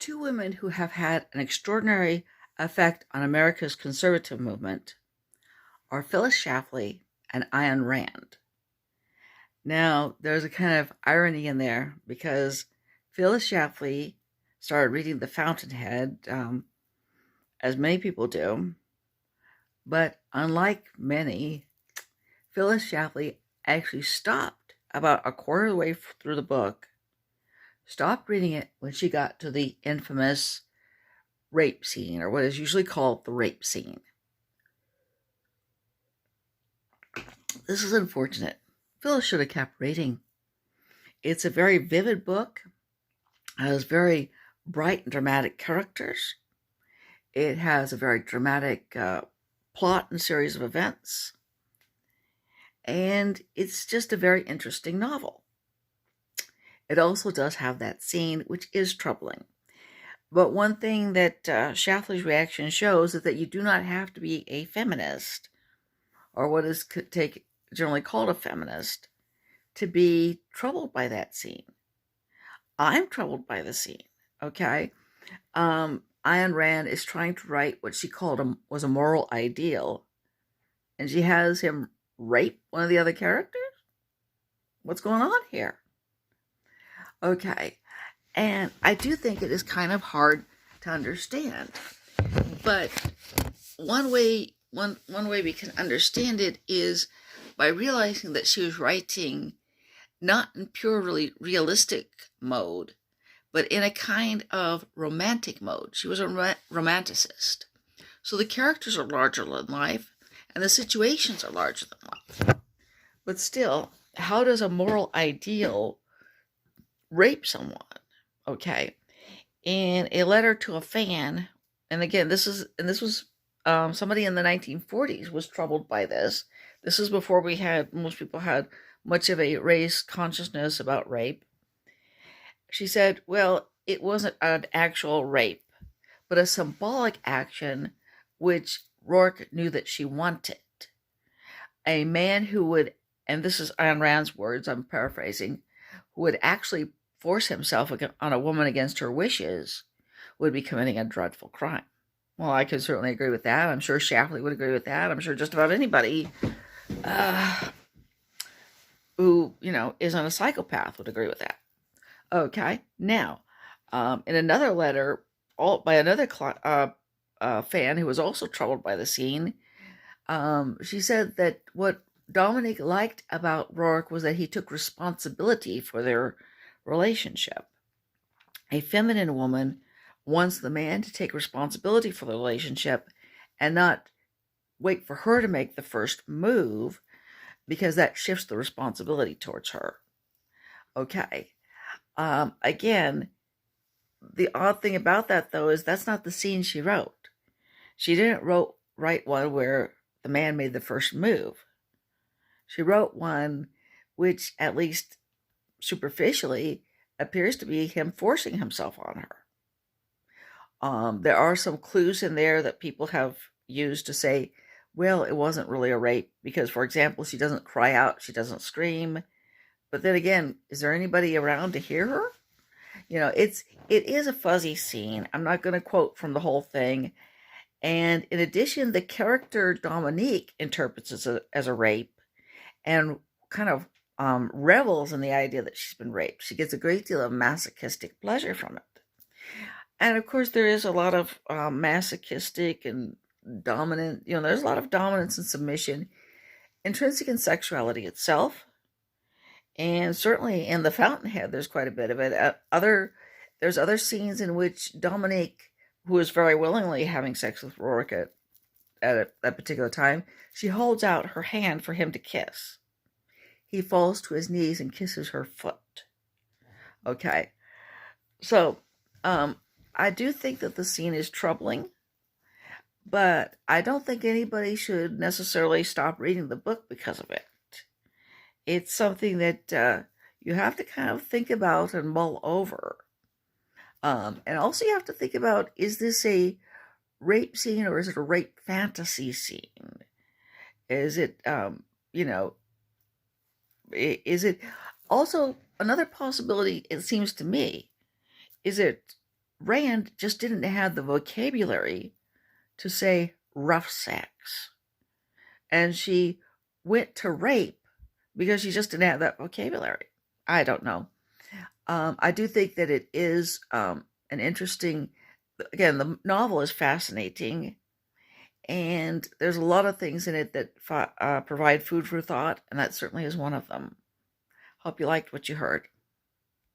two women who have had an extraordinary effect on America's conservative movement are Phyllis Schlafly and Ayn Rand. Now, there's a kind of irony in there because Phyllis Schlafly started reading the Fountainhead, as many people do, but unlike many, Phyllis Schlafly actually stopped about a quarter of the way through the book, stopped reading it when she got to the infamous rape scene, or what is usually called the rape scene. This is unfortunate. Phyllis should have kept reading. It's a very vivid book. It has very bright and dramatic characters. It has a very dramatic plot and series of events. And it's just a very interesting novel. It also does have that scene, which is troubling. But one thing that Schlafly's reaction shows is that you do not have to be a feminist, or what is generally called a feminist, to be troubled by that scene. I'm troubled by the scene, okay? Ayn Rand is trying to write what she called was a moral ideal, and she has him rape one of the other characters? What's going on here? Okay, and I do think it is kind of hard to understand, but one way we can understand it is by realizing that she was writing not in purely realistic mode, but in a kind of romantic mode. She was a romanticist. So the characters are larger than life, and the situations are larger than life. But still, how does a moral ideal rape someone? Okay. In a letter to a fan, and again, this was somebody in the 1940s was troubled by this. This is before most people had much of a race consciousness about rape. She said, well, it wasn't an actual rape, but a symbolic action which Rourke knew that she wanted. A man who would, and this is Ayn Rand's words, I'm paraphrasing, who would actually force himself on a woman against her wishes would be committing a dreadful crime. Well, I could certainly agree with that. I'm sure Schlafly would agree with that. I'm sure just about anybody who, isn't a psychopath would agree with that. Okay, now, in another letter, by another fan who was also troubled by the scene, she said that what Dominique liked about Rourke was that he took responsibility for their relationship. A feminine woman wants the man to take responsibility for the relationship and not wait for her to make the first move, because that shifts the responsibility towards her. Okay. Again, the odd thing about that, though, is that's not the scene she wrote. She didn't write one where the man made the first move. She wrote one which, at least superficially, appears to be him forcing himself on her. There are some clues in there that people have used to say, well, it wasn't really a rape because, for example, she doesn't cry out, she doesn't scream. But then again, is there anybody around to hear her? It is a fuzzy scene. I'm not going to quote from the whole thing. And in addition, the character Dominique interprets it as a rape and kind of revels in the idea that she's been raped. She gets a great deal of masochistic pleasure from it. And of course, there is a lot of masochistic and dominant, there's a lot of dominance and submission intrinsic in sexuality itself. And certainly in the Fountainhead, there's quite a bit of it. There's other scenes in which Dominique, who is very willingly having sex with Rourke at that particular time, she holds out her hand for him to kiss. He falls to his knees and kisses her foot. Okay. So, I do think that the scene is troubling, but I don't think anybody should necessarily stop reading the book because of it. It's something that you have to kind of think about and mull over. And also you have to think about, is this a rape scene or is it a rape fantasy scene? Is it, is it also another possibility, it seems to me, is it Rand just didn't have the vocabulary to say rough sex. And she went to rape because she just didn't have that vocabulary. I don't know. I do think that it is an interesting, again, the novel is fascinating, and there's a lot of things in it that provide food for thought, and that certainly is one of them. Hope you liked what you heard.